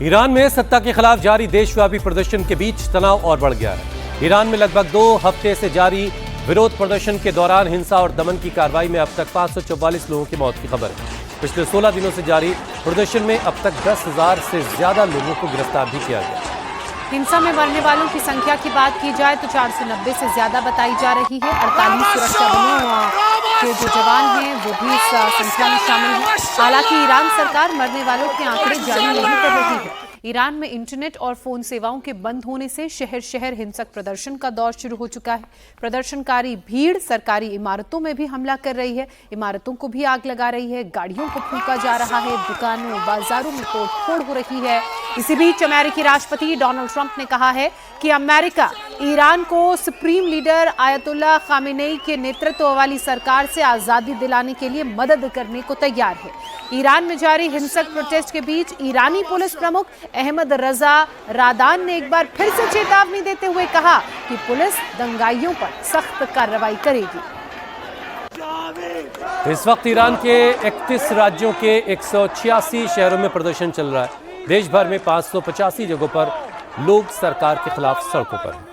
Iran में सत्ता के खिलाफ जारी देशव्यापी प्रदर्शन के बीच तनाव और बढ़ गया है। ईरान में लगभग 2 हफ्ते से जारी विरोध प्रदर्शन के दौरान हिंसा और दमन की कार्रवाई में अब तक 544 लोगों की मौत की खबर है। पिछले 16 दिनों से जारी प्रदर्शन में अब तक 10,000 से ज्यादा लोगों को गिरफ्तार भी किया गया। हिंसा में मरने वालों की संख्या की बात की जाए तो 490 से ज्यादा बताई जा रही है। 48 सुरक्षा बलों के जो जवान हैं वो भी इस संख्या में शामिल हैं। हालांकि ईरान सरकार मरने वालों के आंकड़े जारी नहीं कर रही है। ईरान में इंटरनेट और फोन सेवाओं के बंद होने से शहर शहर हिंसक प्रदर्शन का दौर शुरू हो चुका है। प्रदर्शनकारी भीड़ सरकारी इमारतों में भी हमला कर रही है, इमारतों को भी आग लगा रही है, गाड़ियों को फूंका जा रहा है, दुकानों बाजारों में तोड़फोड़ हो रही है। इसी बीच अमेरिकी राष्ट्रपति डोनाल्ड ट्रंप ने कहा है कि अमेरिका ईरान को सुप्रीम लीडर आयतुल्लाह खामेनेई के नेतृत्व वाली सरकार से आजादी दिलाने के लिए मदद करने को तैयार है। ईरान में जारी हिंसक प्रोटेस्ट के बीच ईरानी पुलिस प्रमुख अहमद रजा रादान ने एक बार फिर से चेतावनी देते हुए कहा कि पुलिस दंगाइयों पर सख्त कार्रवाई करेगी। इस वक्त ईरान के 31 राज्यों के 186 शहरों में प्रदर्शन चल रहा है। देश भर में 585 जगहों पर लोग सरकार के खिलाफ सड़कों पर हैं।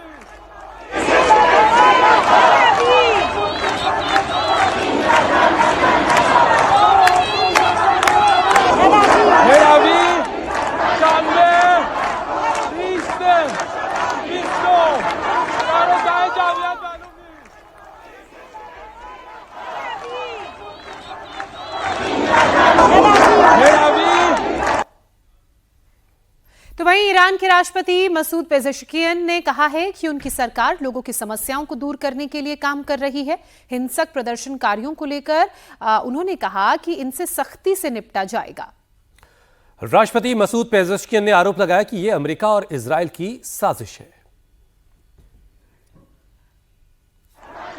तो वहीं ईरान के राष्ट्रपति मसूद पेजेश्कियन ने कहा है कि उनकी सरकार लोगों की समस्याओं को दूर करने के लिए काम कर रही है। हिंसक प्रदर्शनकारियों को लेकर उन्होंने कहा कि इनसे सख्ती से निपटा जाएगा। राष्ट्रपति मसूद पेजेश्कियन ने आरोप लगाया कि यह अमेरिका और इजराइल की साजिश है।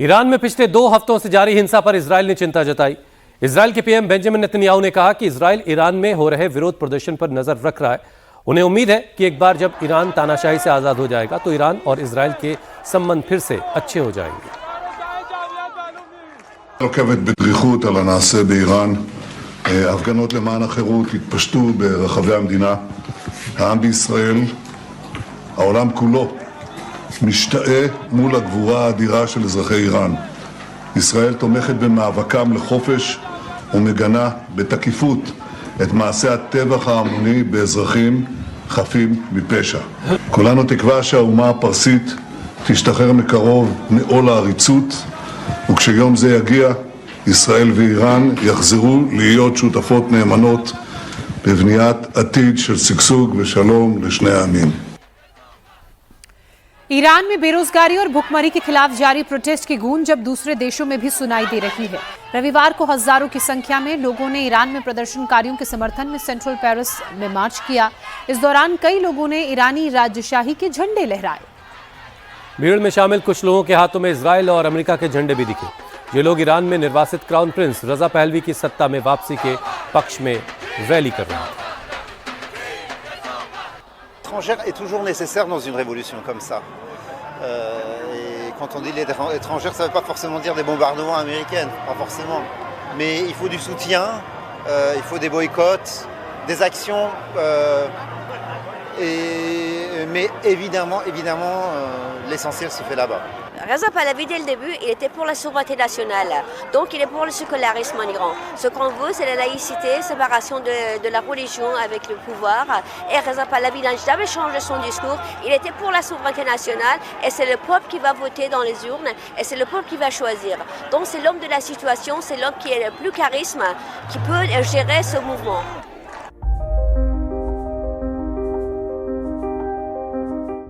ईरान में पिछले 2 हफ्तों से जारी हिंसा पर इजराइल ने चिंता जताई। इजराइल के पीएम बेंजामिन नेतन्याहू ने कहा कि इजराइल ईरान में हो रहे विरोध प्रदर्शन पर नजर रख रहा है। उन्हें उम्मीद है कि एक बार जब ईरान तानाशाही से आजाद हो जाएगा तो ईरान और इजराइल के संबंध फिर से अच्छे हो जाएंगे। עוקבת בדריכות על הנעשה באיראן. הפגנות למען החירות התפשטו ברחבי המדינה. העם בישראל, העולם כולו, משתאה מול הגבורה האדירה של אזרחי איראן. ישראל תומכת במאבקם לחופש ומגנה בתקיפות את מעשי הטבח ההמוני באזרחים חפים מפשע. כולנו תקווה שהאומה הפרסית תשתחרר מקרוב מעול העריצות, וכשיום זה יגיע, ישראל ואיראן יחזרו להיות שותפות נאמנות בבניית עתיד של שגשוג ושלום לשני העמים. ईरान में बेरोजगारी और भुखमरी के खिलाफ जारी प्रोटेस्ट की गूंज जब दूसरे देशों में भी सुनाई दे रही है। रविवार को हजारों की संख्या में लोगों ने ईरान में प्रदर्शनकारियों के समर्थन में सेंट्रल पेरिस में मार्च किया। इस दौरान कई लोगों ने ईरानी राजशाही के झंडे लहराए। भीड़ में शामिल कुछ लोगों के हाथों में इजराइल और अमेरिका के झंडे भी दिखे। ये लोग ईरान में निर्वासित क्राउन प्रिंस रजा पहलवी की सत्ता में वापसी के पक्ष में रैली कर रहे थे। Étrangère est toujours nécessaire dans une révolution comme ça. Et quand on dit étrangère, ça ne veut pas forcément dire des bombardements américains, pas forcément. Mais il faut du soutien, il faut des boycotts, des actions. Mais évidemment, l'essentiel se fait là-bas. Reza Pahlavi, dès le début, il était pour la souveraineté nationale. Donc, il est pour le sécularisme en Iran. Ce qu'on veut, c'est la laïcité, séparation de la religion avec le pouvoir. Et Reza Pahlavi n'a jamais changé son discours. Il était pour la souveraineté nationale et c'est le peuple qui va voter dans les urnes et c'est le peuple qui va choisir. Donc, c'est l'homme de la situation, c'est l'homme qui a le plus charisme, qui peut gérer ce mouvement.